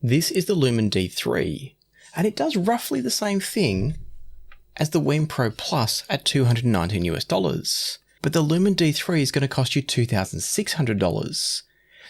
This is the Lumin D3, and it does roughly the same thing as the WiiM Pro Plus at $219 US. But the Lumin D3 is going to cost you $2,600.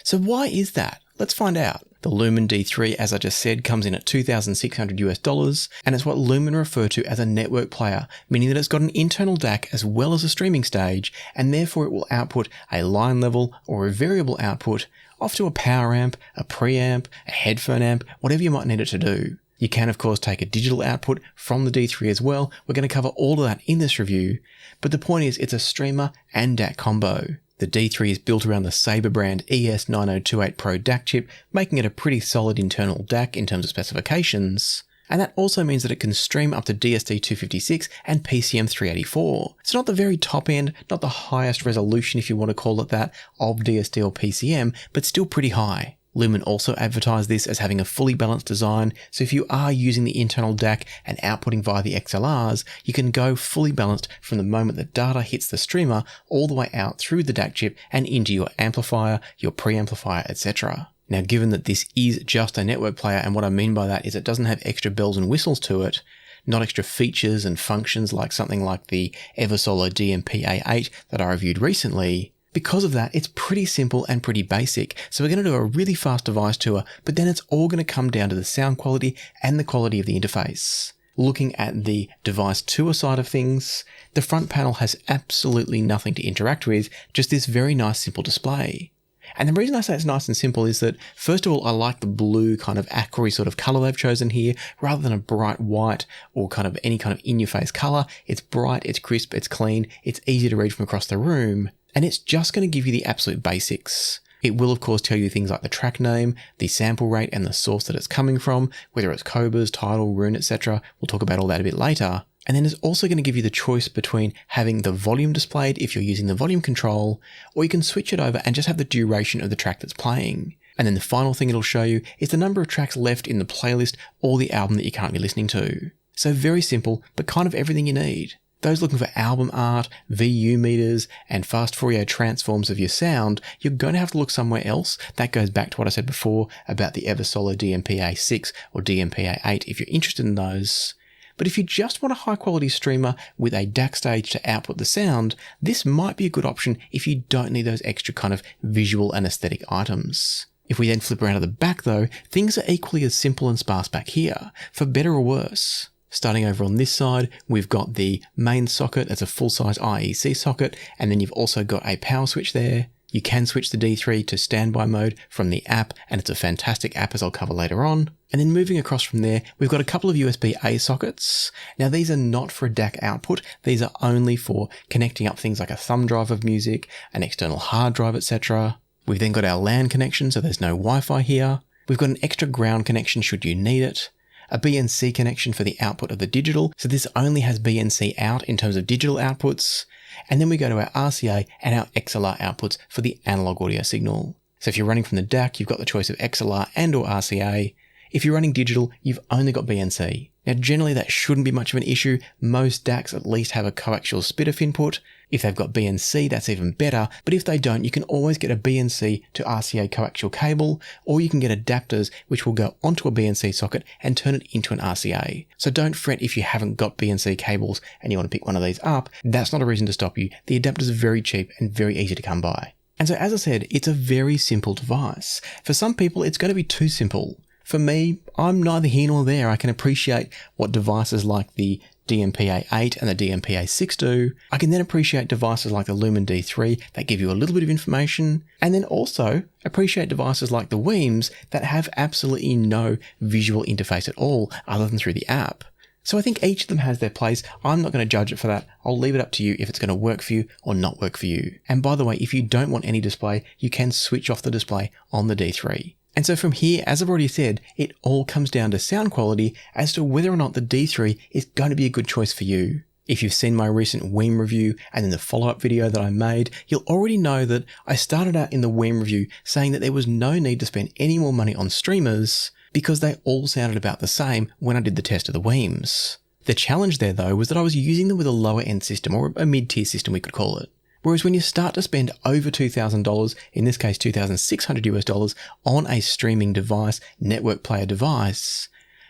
So why is that? Let's find out. The Lumin D3, as I just said, comes in at $2,600 US, and it's what Lumin refer to as a network player, meaning that it's got an internal DAC as well as a streaming stage, and therefore it will output a line level or a variable output off to a power amp, a preamp, a headphone amp, whatever you might need it to do. You can, of course, take a digital output from the D3 as well. We're going to cover all of that in this review, but the point is it's a streamer and DAC combo. The D3 is built around the Sabre brand ES9028 Pro DAC chip, making it a pretty solid internal DAC in terms of specifications. And that also means that it can stream up to DSD256 and PCM384. It's not the very top end, not the highest resolution if you want to call it that, of DSD or PCM, but still pretty high. Lumin also advertised this as having a fully balanced design, so if you are using the internal DAC and outputting via the XLRs, you can go fully balanced from the moment that data hits the streamer all the way out through the DAC chip and into your amplifier, your preamplifier, etc. Now, given that this is just a network player, and what I mean by that is it doesn't have extra bells and whistles to it, not extra features and functions like something like the EverSolo DMP-A8 that I reviewed recently. Because of that, it's pretty simple and pretty basic. So we're going to do a really fast device tour, but then it's all going to come down to the sound quality and the quality of the interface. Looking at the device tour side of things, the front panel has absolutely nothing to interact with, just this very nice simple display. And the reason I say it's nice and simple is that, first of all, I like the blue kind of aquary sort of color they've chosen here, rather than a bright white or kind of any kind of in-your-face color. It's bright, it's crisp, it's clean, it's easy to read from across the room. And it's just going to give you the absolute basics. It will, of course, tell you things like the track name, the sample rate, and the source that it's coming from, whether it's Cobras, Tidal, Roon, etc. We'll talk about all that a bit later. And then it's also going to give you the choice between having the volume displayed if you're using the volume control, or you can switch it over and just have the duration of the track that's playing. And then the final thing it'll show you is the number of tracks left in the playlist or the album that you're currently listening to. So very simple, but kind of everything you need. Those looking for album art, VU meters, and fast Fourier transforms of your sound, you're going to have to look somewhere else. That goes back to what I said before about the EverSolo DMP-A6 or DMP-A8 if you're interested in those. But if you just want a high quality streamer with a DAC stage to output the sound, this might be a good option if you don't need those extra kind of visual and aesthetic items. If we then flip around to the back though, things are equally as simple and sparse back here, for better or worse. Starting over on this side, we've got the main socket as a full-size IEC socket, and then you've also got a power switch there. You can switch the D3 to standby mode from the app, and it's a fantastic app as I'll cover later on. And then moving across from there, we've got a couple of USB-A sockets. Now these are not for a DAC output, these are only for connecting up things like a thumb drive of music, an external hard drive, etc. We've then got our LAN connection, so there's no Wi-Fi here. We've got an extra ground connection should you need it. A BNC connection for the output of the digital, so this only has BNC out in terms of digital outputs, and then we go to our RCA and our XLR outputs for the analog audio signal. So if you're running from the DAC, you've got the choice of XLR and or RCA. If you're running digital, you've only got BNC. Now generally that shouldn't be much of an issue. Most DACs at least have a coaxial split-off input. If they've got BNC, that's even better, but if they don't, you can always get a BNC to RCA coaxial cable, or you can get adapters which will go onto a BNC socket and turn it into an RCA. So don't fret if you haven't got BNC cables and you want to pick one of these up. That's not a reason to stop you. The adapters are very cheap and very easy to come by. And so as I said, it's a very simple device. For some people, it's going to be too simple. For me, I'm neither here nor there. I can appreciate what devices like the DMP-A8 and the DMP-A6 do. I can then appreciate devices like the Lumin D3 that give you a little bit of information, and then also appreciate devices like the WiiMs that have absolutely no visual interface at all other than through the app. So I think each of them has their place. I'm not going to judge it for that. I'll leave it up to you if it's going to work for you or not work for you. And by the way, if you don't want any display, you can switch off the display on the D3. And so from here, as I've already said, it all comes down to sound quality as to whether or not the D3 is going to be a good choice for you. If you've seen my recent WiiM review and then the follow-up video that I made, you'll already know that I started out in the WiiM review saying that there was no need to spend any more money on streamers because they all sounded about the same when I did the test of the WiiMs. The challenge there though was that I was using them with a lower end system, or a mid-tier system we could call it. Whereas when you start to spend over $2,000, in this case $2,600 on a streaming device, network player device,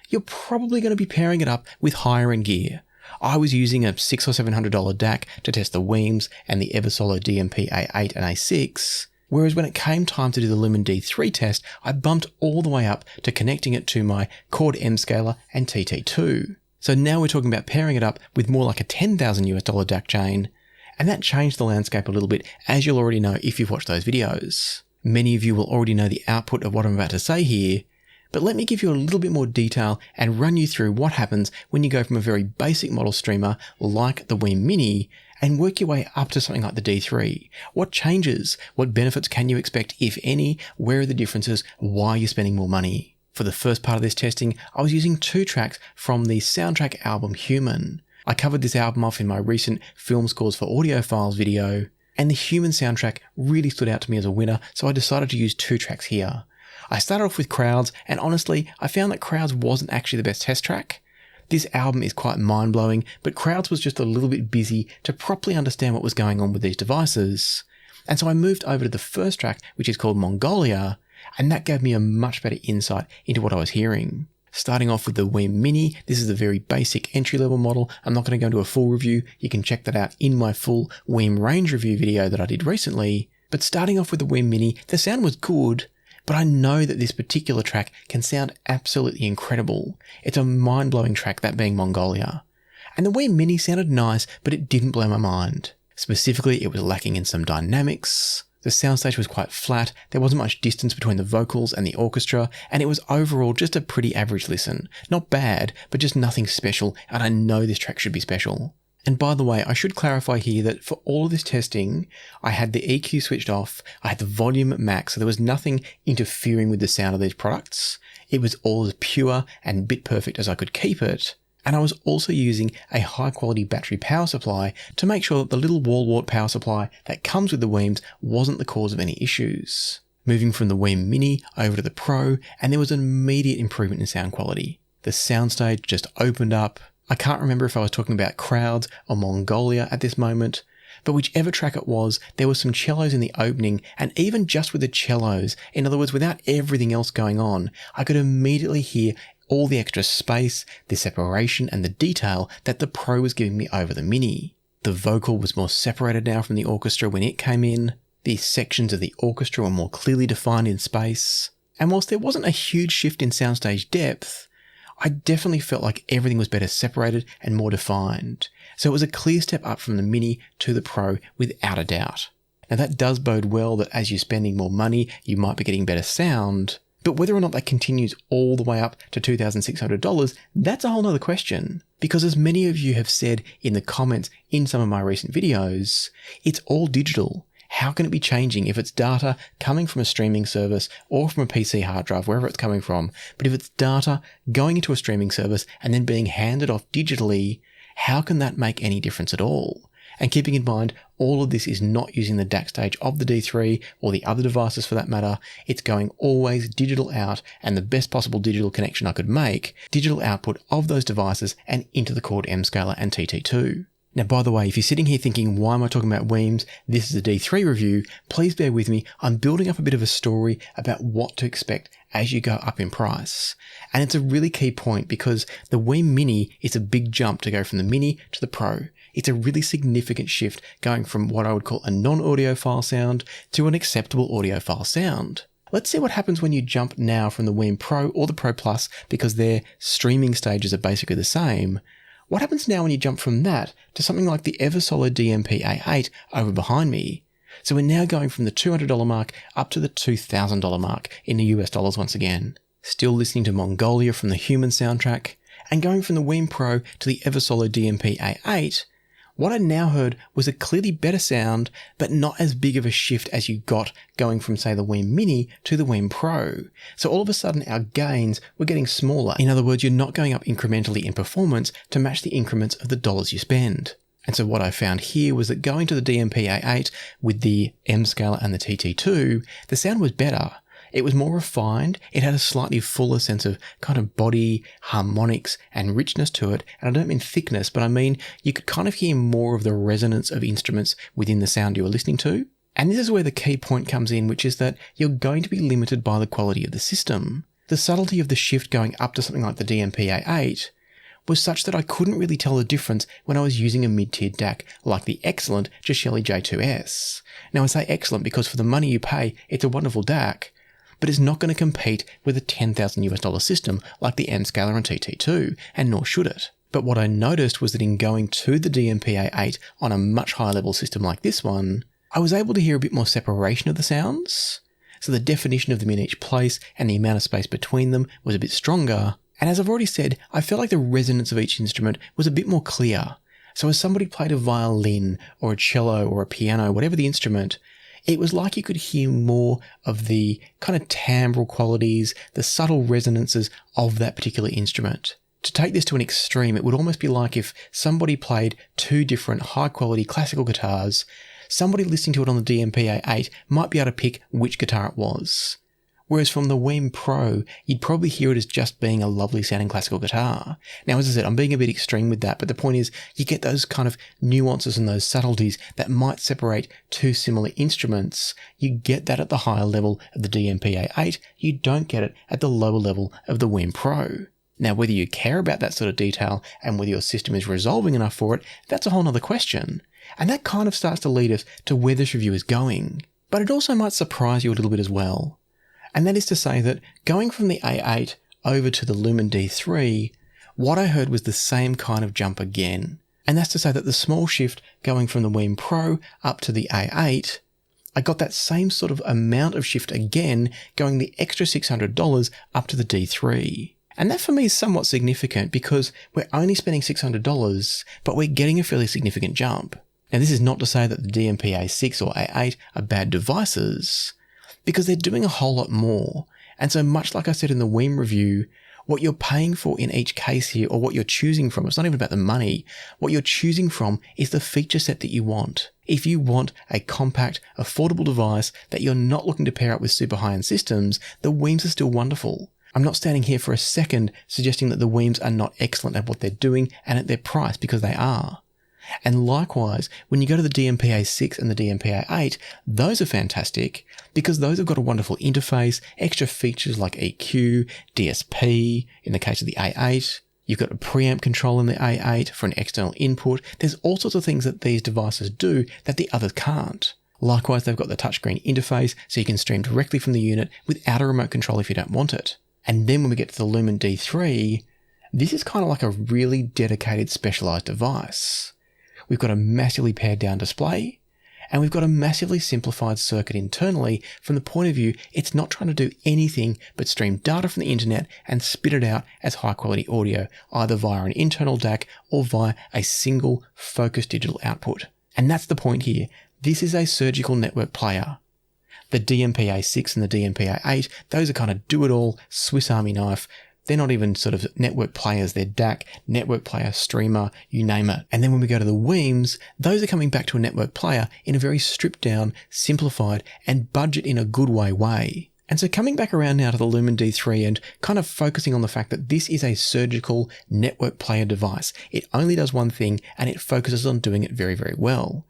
you're probably going to be pairing it up with higher end gear. I was using a $600 or $700 DAC to test the WiiMs and the EverSolo DMP-A8 and A6, whereas when it came time to do the Lumin D3 test, I bumped all the way up to connecting it to my Chord M scaler and TT2. So now we're talking about pairing it up with more like a $10,000 DAC chain, and that changed the landscape a little bit, as you'll already know if you've watched those videos. Many of you will already know the output of what I'm about to say here, but let me give you a little bit more detail and run you through what happens when you go from a very basic model streamer like the WiiM Mini and work your way up to something like the D3. What changes? What benefits can you expect, if any? Where are the differences? Why are you spending more money? For the first part of this testing, I was using 2 tracks from the soundtrack album Human. I covered this album off in my recent Film Scores for Audiophiles video, and the Human soundtrack really stood out to me as a winner, so I decided to use 2 tracks here. I started off with Crowds, and honestly, I found that Crowds wasn't actually the best test track. This album is quite mind-blowing, but Crowds was just a little bit busy to properly understand what was going on with these devices. And so I moved over to the first track, which is called Mongolia, and that gave me a much better insight into what I was hearing. Starting off with the WiiM Mini, this is a very basic entry-level model. I'm not going to go into a full review. You can check that out in my full WiiM range review video that I did recently. But starting off with the WiiM Mini, the sound was good, but I know that this particular track can sound absolutely incredible. It's a mind-blowing track, that being Mongolia. And the WiiM Mini sounded nice, but it didn't blow my mind. Specifically, it was lacking in some dynamics. The soundstage was quite flat, there wasn't much distance between the vocals and the orchestra, and it was overall just a pretty average listen. Not bad, but just nothing special, and I know this track should be special. And by the way, I should clarify here that for all of this testing, I had the EQ switched off, I had the volume at max, so there was nothing interfering with the sound of these products. It was all as pure and bit perfect as I could keep it. And I was also using a high quality battery power supply to make sure that the little wall wart power supply that comes with the WiiMs wasn't the cause of any issues. Moving from the WiiM Mini over to the Pro, and there was an immediate improvement in sound quality. The soundstage just opened up. I can't remember if I was talking about Crowds or Mongolia at this moment, but whichever track it was, there were some cellos in the opening, and even just with the cellos, in other words, without everything else going on, I could immediately hear all the extra space, the separation and the detail that the Pro was giving me over the Mini. The vocal was more separated now from the orchestra when it came in. The sections of the orchestra were more clearly defined in space. And whilst there wasn't a huge shift in soundstage depth, I definitely felt like everything was better separated and more defined. So it was a clear step up from the Mini to the Pro without a doubt. Now that does bode well that as you're spending more money, you might be getting better sound. But whether or not that continues all the way up to $2,600, that's a whole nother question. Because as many of you have said in the comments in some of my recent videos, it's all digital. How can it be changing if it's data coming from a streaming service or from a PC hard drive, wherever it's coming from? But if it's data going into a streaming service and then being handed off digitally, how can that make any difference at all? And keeping in mind, all of this is not using the DAC stage of the D3 or the other devices for that matter. It's going always digital out, and the best possible digital connection I could make, digital output of those devices and into the Chord M scaler and TT2. Now, by the way, if you're sitting here thinking, why am I talking about WiiMs? This is a D3 review. Please bear with me. I'm building up a bit of a story about what to expect as you go up in price. And it's a really key point because the WiiM Mini is a big jump to go from the Mini to the Pro. It's a really significant shift going from what I would call a non-audiophile sound to an acceptable audiophile sound. Let's see what happens when you jump now from the WiiM Pro or the Pro Plus, because their streaming stages are basically the same. What happens now when you jump from that to something like the EverSolo DMP-A8 over behind me? So we're now going from the $200 mark up to the $2,000 mark in the US dollars once again. Still listening to Mongolia from the Human soundtrack, and going from the WiiM Pro to the EverSolo DMP-A8, what I now heard was a clearly better sound, but not as big of a shift as you got going from, say, the WiiM Mini to the WiiM Pro. So all of a sudden our gains were getting smaller. In other words, you're not going up incrementally in performance to match the increments of the dollars you spend. And so what I found here was that going to the DMP-A8 with the M scaler and the TT2, the sound was better. It was more refined, it had a slightly fuller sense of kind of body, harmonics, and richness to it, and I don't mean thickness, but I mean you could kind of hear more of the resonance of instruments within the sound you were listening to. And this is where the key point comes in, which is that you're going to be limited by the quality of the system. The subtlety of the shift going up to something like the DMP-A8 was such that I couldn't really tell the difference when I was using a mid-tier DAC like the excellent Gishelli J2S. Now I say excellent because for the money you pay, it's a wonderful DAC, but it's not going to compete with a $10,000 system like the M-Scaler and TT2, and nor should it. But what I noticed was that in going to the DMP-A8 on a much higher level system like this one, I was able to hear a bit more separation of the sounds. So the definition of them in each place and the amount of space between them was a bit stronger. And as I've already said, I felt like the resonance of each instrument was a bit more clear. So as somebody played a violin or a cello or a piano, whatever the instrument, it was like you could hear more of the kind of timbral qualities, the subtle resonances of that particular instrument. To take this to an extreme, it would almost be like if somebody played two different high-quality classical guitars, somebody listening to it on the DMP-A8 might be able to pick which guitar it was. Whereas from the WiiM Pro, you'd probably hear it as just being a lovely sounding classical guitar. Now, as I said, I'm being a bit extreme with that, but the point is you get those kind of nuances and those subtleties that might separate two similar instruments. You get that at the higher level of the DMP-A8. You don't get it at the lower level of the WiiM Pro. Now, whether you care about that sort of detail and whether your system is resolving enough for it, that's a whole other question. And that kind of starts to lead us to where this review is going. But it also might surprise you a little bit as well. And that is to say that going from the A8 over to the Lumin D3, what I heard was the same kind of jump again. And that's to say that the small shift going from the WiiM Pro up to the A8, I got that same sort of amount of shift again, going the extra $600 up to the D3. And that for me is somewhat significant because we're only spending $600, but we're getting a fairly significant jump. Now, this is not to say that the DMP-A6 or A8 are bad devices, because they're doing a whole lot more. And so much like I said in the WiiM review, what you're paying for in each case here, or what you're choosing from, it's not even about the money. What you're choosing from is the feature set that you want. If you want a compact, affordable device that you're not looking to pair up with super high-end systems, the WiiMs are still wonderful. I'm not standing here for a second suggesting that the WiiMs are not excellent at what they're doing and at their price, because they are. And likewise, when you go to the DMP-A6 and the DMP-A8, those are fantastic because those have got a wonderful interface, extra features like EQ, DSP, in the case of the A8. You've got a preamp control in the A8 for an external input. There's all sorts of things that these devices do that the others can't. Likewise, they've got the touchscreen interface so you can stream directly from the unit without a remote control if you don't want it. And then when we get to the Lumin D3, this is kind of like a really dedicated specialized device. We've got a massively pared down display, and we've got a massively simplified circuit internally from the point of view it's not trying to do anything but stream data from the internet and spit it out as high quality audio, either via an internal DAC or via a single focused digital output. And that's the point here. This is a surgical network player. The DMP-A6 and the DMP-A8, those are kind of do-it-all, Swiss Army knife. They're not even sort of network players, they're DAC, network player, streamer, you name it. And then when we go to the WiiMs, those are coming back to a network player in a very stripped down, simplified, and budget in a good way. And so coming back around now to the Lumin D3 and kind of focusing on the fact that this is a surgical network player device. It only does one thing and it focuses on doing it very, very well.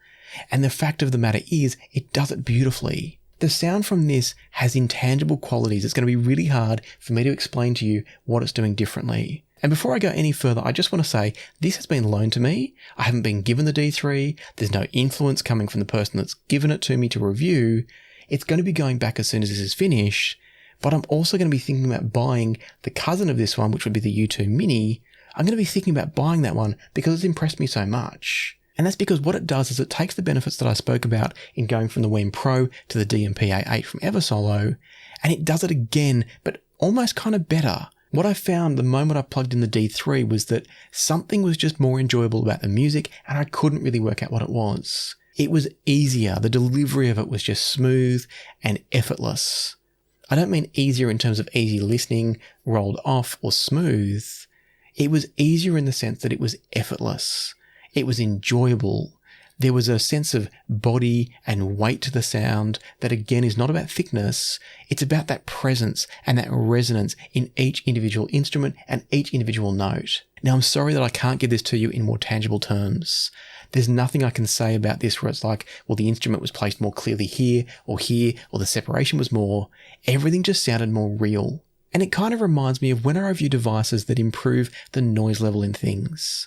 And the fact of the matter is, it does it beautifully. The sound from this has intangible qualities. It's going to be really hard for me to explain to you what it's doing differently. And before I go any further, I just want to say this has been loaned to me. I haven't been given the D3. There's no influence coming from the person that's given it to me to review. It's going to be going back as soon as this is finished. But I'm also going to be thinking about buying the cousin of this one, which would be the U2 Mini. I'm going to be thinking about buying that one because it's impressed me so much. And that's because what it does is it takes the benefits that I spoke about in going from the WiiM Pro to the DMP-A8 from EverSolo, and it does it again, but almost kind of better. What I found the moment I plugged in the D3 was that something was just more enjoyable about the music, and I couldn't really work out what it was. It was easier. The delivery of it was just smooth and effortless. I don't mean easier in terms of easy listening, rolled off, or smooth. It was easier in the sense that it was effortless. It was enjoyable. There was a sense of body and weight to the sound that again is not about thickness, it's about that presence and that resonance in each individual instrument and each individual note. Now I'm sorry that I can't give this to you in more tangible terms. There's nothing I can say about this where it's like, well, the instrument was placed more clearly here, or the separation was more. Everything just sounded more real. And it kind of reminds me of when I review devices that improve the noise level in things.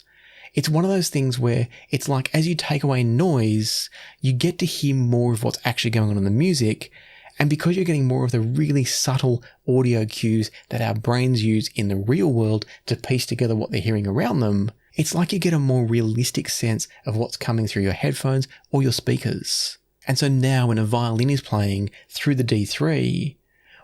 It's one of those things where it's like as you take away noise, you get to hear more of what's actually going on in the music. And because you're getting more of the really subtle audio cues that our brains use in the real world to piece together what they're hearing around them, it's like you get a more realistic sense of what's coming through your headphones or your speakers. And so now when a violin is playing through the D3,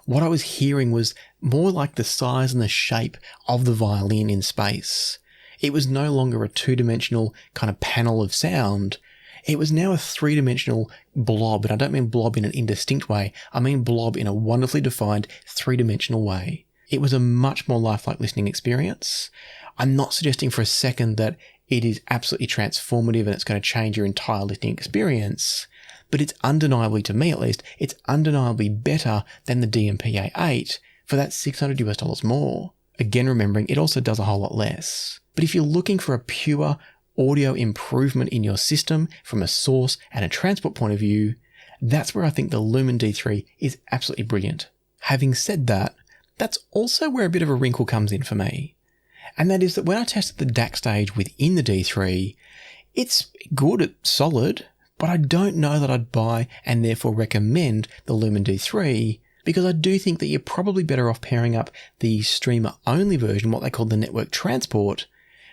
what I was hearing was more like the size and the shape of the violin in space. It was no longer a two-dimensional kind of panel of sound. It was now a three-dimensional blob, and I don't mean blob in an indistinct way. I mean blob in a wonderfully defined three-dimensional way. It was a much more lifelike listening experience. I'm not suggesting for a second that it is absolutely transformative and it's going to change your entire listening experience, but it's undeniably, to me at least, it's undeniably better than the DMP-A8 for that $600 more. Again, remembering it also does a whole lot less. But if you're looking for a pure audio improvement in your system from a source and a transport point of view, that's where I think the Lumin D3 is absolutely brilliant. Having said that, that's also where a bit of a wrinkle comes in for me. And that is that when I tested the DAC stage within the D3, it's good, it's solid, but I don't know that I'd buy and therefore recommend the Lumin D3, because I do think that you're probably better off pairing up the streamer-only version, what they call the network transport,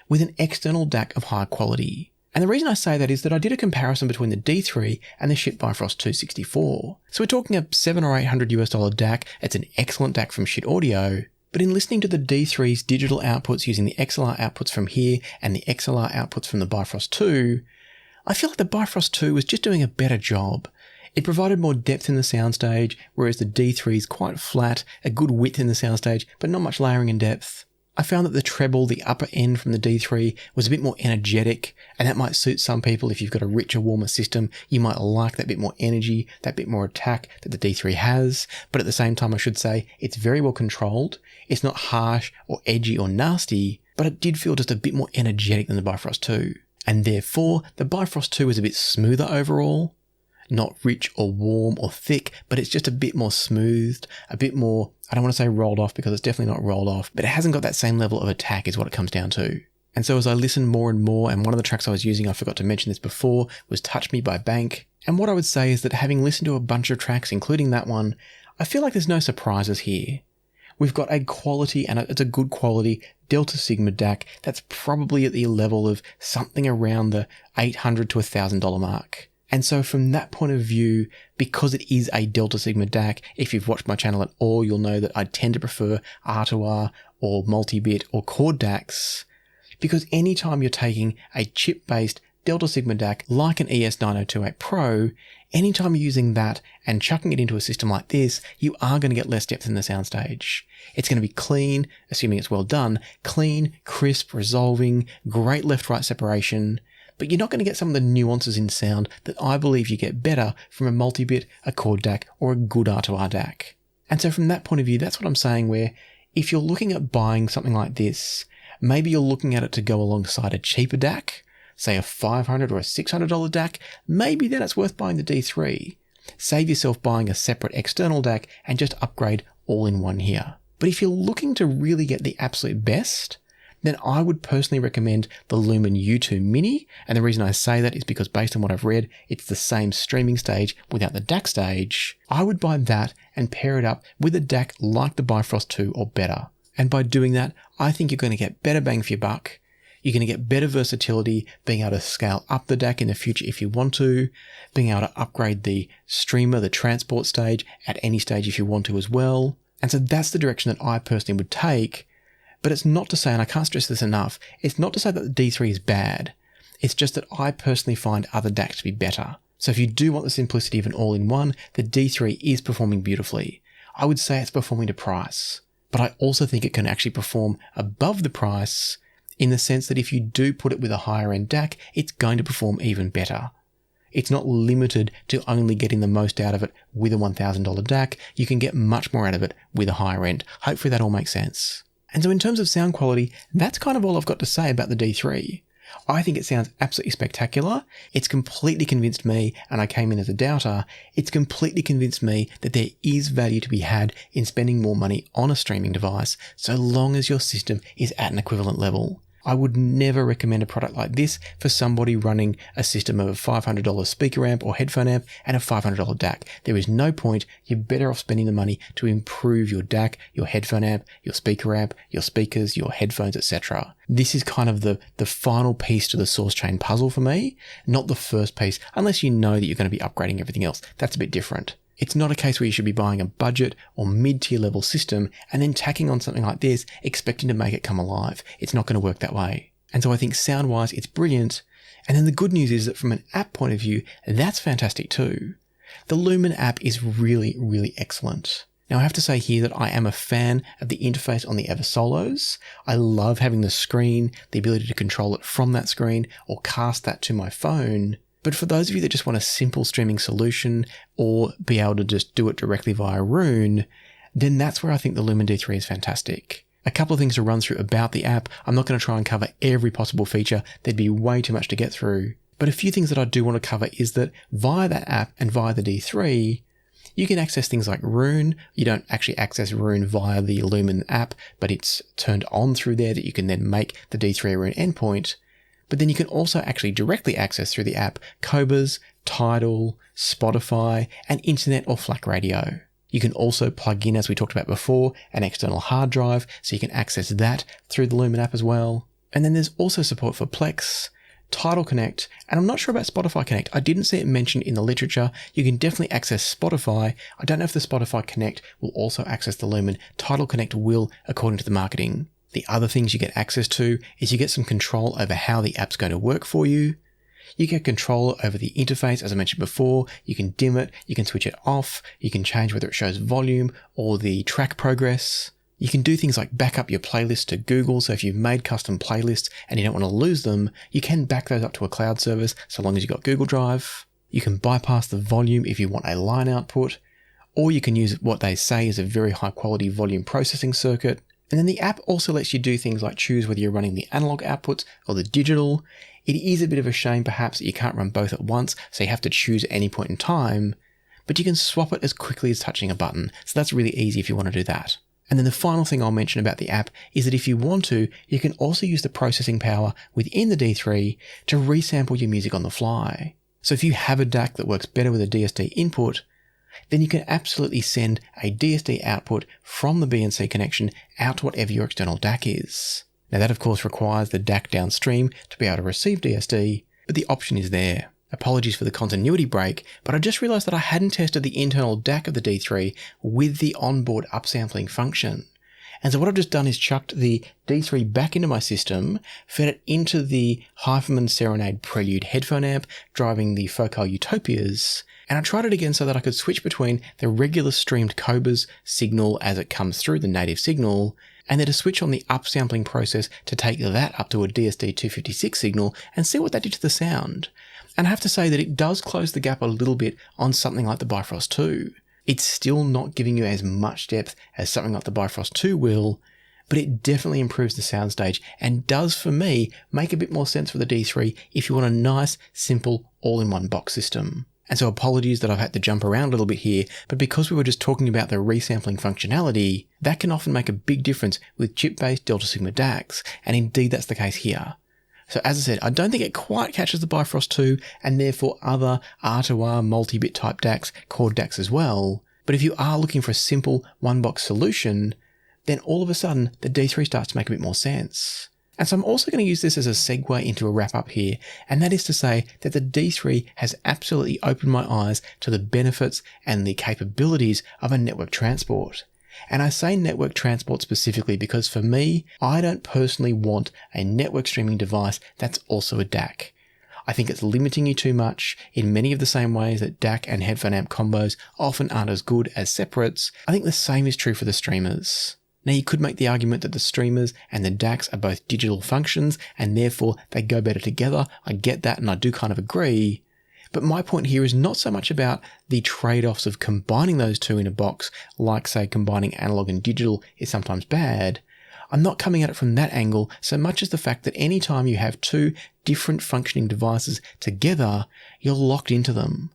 with an external DAC of high quality. And the reason I say that is that I did a comparison between the D3 and the Schiit Bifrost 264. So we're talking a $700 or $800 DAC. It's an excellent DAC from Schiit Audio. But in listening to the D3's digital outputs using the XLR outputs from here and the XLR outputs from the Bifrost 2, I feel like the Bifrost 2 was just doing a better job. It provided more depth in the soundstage, whereas the D3 is quite flat, a good width in the soundstage, but not much layering and depth. I found that the treble, the upper end from the D3, was a bit more energetic, and that might suit some people. If you've got a richer, warmer system, you might like that bit more energy, that bit more attack that the D3 has. But at the same time, I should say, it's very well controlled. It's not harsh or edgy or nasty, but it did feel just a bit more energetic than the Bifrost 2. And therefore, the Bifrost 2 is a bit smoother overall. Not rich or warm or thick, but it's just a bit more smoothed, a bit more, I don't want to say rolled off because it's definitely not rolled off, but it hasn't got that same level of attack is what it comes down to. And so as I listened more and more, and one of the tracks I was using, I forgot to mention this before, was Touch Me by Bank. And what I would say is that having listened to a bunch of tracks, including that one, I feel like there's no surprises here. We've got a quality, and it's a good quality, Delta Sigma DAC that's probably at the level of something around the $800 to $1,000 mark. And so from that point of view, because it is a Delta Sigma DAC, if you've watched my channel at all, you'll know that I tend to prefer R2R or multi-bit or chord DACs, because anytime you're taking a chip-based Delta Sigma DAC like an ES9028 Pro, anytime you're using that and chucking it into a system like this, you are going to get less depth in the soundstage. It's going to be clean, assuming it's well done, clean, crisp, resolving, great left-right separation, but you're not going to get some of the nuances in sound that I believe you get better from a multi-bit, a chord DAC, or a good R2R DAC. And so from that point of view, that's what I'm saying, where if you're looking at buying something like this, maybe you're looking at it to go alongside a cheaper DAC, say a $500 or a $600 DAC, maybe then it's worth buying the D3. Save yourself buying a separate external DAC and just upgrade all in one here. But if you're looking to really get the absolute best, then I would personally recommend the Lumin U2 Mini. And the reason I say that is because based on what I've read, it's the same streaming stage without the DAC stage. I would buy that and pair it up with a DAC like the Bifrost 2 or better. And by doing that, I think you're going to get better bang for your buck. You're going to get better versatility, being able to scale up the DAC in the future if you want to, being able to upgrade the streamer, the transport stage at any stage if you want to as well. And so that's the direction that I personally would take. But it's not to say, and I can't stress this enough, it's not to say that the D3 is bad. It's just that I personally find other DACs to be better. So if you do want the simplicity of an all-in-one, the D3 is performing beautifully. I would say it's performing to price. But I also think it can actually perform above the price in the sense that if you do put it with a higher end DAC, it's going to perform even better. It's not limited to only getting the most out of it with a $1,000 DAC. You can get much more out of it with a higher end. Hopefully that all makes sense. And so in terms of sound quality, that's kind of all I've got to say about the D3. I think it sounds absolutely spectacular. It's completely convinced me, and I came in as a doubter, it's completely convinced me that there is value to be had in spending more money on a streaming device so long as your system is at an equivalent level. I would never recommend a product like this for somebody running a system of a $500 speaker amp or headphone amp and a $500 DAC. There is no point. You're better off spending the money to improve your DAC, your headphone amp, your speaker amp, your speakers, your headphones, etc. This is kind of the final piece to the source chain puzzle for me, not the first piece, unless you know that you're going to be upgrading everything else. That's a bit different. It's not a case where you should be buying a budget or mid-tier level system and then tacking on something like this, expecting to make it come alive. It's not going to work that way. And so I think sound-wise, it's brilliant. And then the good news is that from an app point of view, that's fantastic too. The Lumin app is really, really excellent. Now I have to say here that I am a fan of the interface on the EverSolos. I love having the screen, the ability to control it from that screen or cast that to my phone. But for those of you that just want a simple streaming solution or be able to just do it directly via Roon, then that's where I think the Lumin D3 is fantastic. A couple of things to run through about the app. I'm not going to try and cover every possible feature. There'd be way too much to get through. But a few things that I do want to cover is that via that app and via the D3, you can access things like Roon. You don't actually access Roon via the Lumin app, but it's turned on through there that you can then make the D3 Roon endpoint. But then you can also actually directly access through the app Cobas, Tidal, Spotify, and internet or FLAC radio. You can also plug in, as we talked about before, an external hard drive, so you can access that through the Lumin app as well. And then there's also support for Plex, Tidal Connect, and I'm not sure about Spotify Connect. I didn't see it mentioned in the literature. You can definitely access Spotify. I don't know if the Spotify Connect will also access the Lumin. Tidal Connect will, according to the marketing. The other things you get access to is you get some control over how the app's going to work for you. You get control over the interface, as I mentioned before. You can dim it, you can switch it off, you can change whether it shows volume or the track progress. You can do things like back up your playlist to Google, so if you've made custom playlists and you don't want to lose them, you can back those up to a cloud service so long as you've got Google Drive. You can bypass the volume if you want a line output, or you can use what they say is a very high quality volume processing circuit. And then the app also lets you do things like choose whether you're running the analog outputs or the digital. It is a bit of a shame perhaps that you can't run both at once, so you have to choose at any point in time, but you can swap it as quickly as touching a button, so that's really easy if you want to do that. And then the final thing I'll mention about the app is that if you want to, you can also use the processing power within the D3 to resample your music on the fly. So if you have a DAC that works better with a DSD input, then you can absolutely send a DSD output from the BNC connection out to whatever your external DAC is. Now that of course requires the DAC downstream to be able to receive DSD, but the option is there. Apologies for the continuity break, but I just realized that I hadn't tested the internal DAC of the D3 with the onboard upsampling function. And so what I've just done is chucked the D3 back into my system, fed it into the Hyphenman Serenade Prelude headphone amp, driving the Focal Utopias, and I tried it again so that I could switch between the regular streamed Cobas signal as it comes through, the native signal, and then to switch on the upsampling process to take that up to a DSD 256 signal and see what that did to the sound. And I have to say that it does close the gap a little bit on something like the Bifrost 2. It's still not giving you as much depth as something like the Bifrost 2 will, but it definitely improves the soundstage and does, for me, make a bit more sense for the D3 if you want a nice, simple, all-in-one box system. And so apologies that I've had to jump around a little bit here, but because we were just talking about the resampling functionality, that can often make a big difference with chip-based Delta Sigma DACs, and indeed that's the case here. So as I said, I don't think it quite catches the Bifrost 2 and therefore other R2R multi-bit type DACs, chord DACs as well. But if you are looking for a simple one-box solution, then all of a sudden the D3 starts to make a bit more sense. And so I'm also going to use this as a segue into a wrap-up here, and that is to say that the D3 has absolutely opened my eyes to the benefits and the capabilities of a network transport. And I say network transport specifically because for me, I don't personally want a network streaming device that's also a DAC. I think it's limiting you too much in many of the same ways that DAC and headphone amp combos often aren't as good as separates. I think the same is true for the streamers. Now you could make the argument that the streamers and the DACs are both digital functions and therefore they go better together. I get that and I do kind of agree. But my point here is not so much about the trade-offs of combining those two in a box, like say combining analog and digital is sometimes bad. I'm not coming at it from that angle so much as the fact that anytime you have two different functioning devices together, you're locked into them.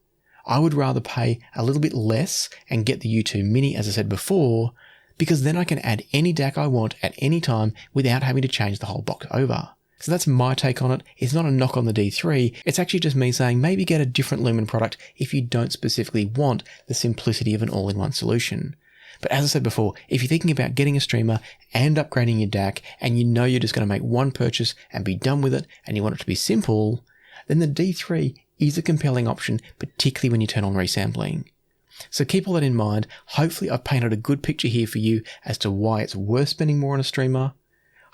I would rather pay a little bit less and get the U2 Mini, as I said before, because then I can add any DAC I want at any time without having to change the whole box over. So that's my take on it. It's not a knock on the D3. It's actually just me saying maybe get a different Lumin product if you don't specifically want the simplicity of an all-in-one solution. But as I said before, if you're thinking about getting a streamer and upgrading your DAC and you know you're just going to make one purchase and be done with it and you want it to be simple, then the D3 is a compelling option, particularly when you turn on resampling. So keep all that in mind. Hopefully I've painted a good picture here for you as to why it's worth spending more on a streamer.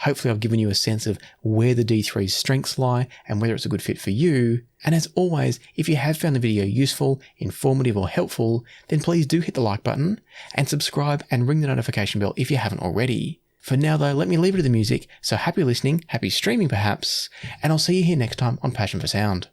Hopefully I've given you a sense of where the D3's strengths lie and whether it's a good fit for you. And as always, if you have found the video useful, informative or helpful, then please do hit the like button and subscribe and ring the notification bell if you haven't already. For now though, let me leave it to the music, so happy listening, happy streaming perhaps, and I'll see you here next time on Passion for Sound.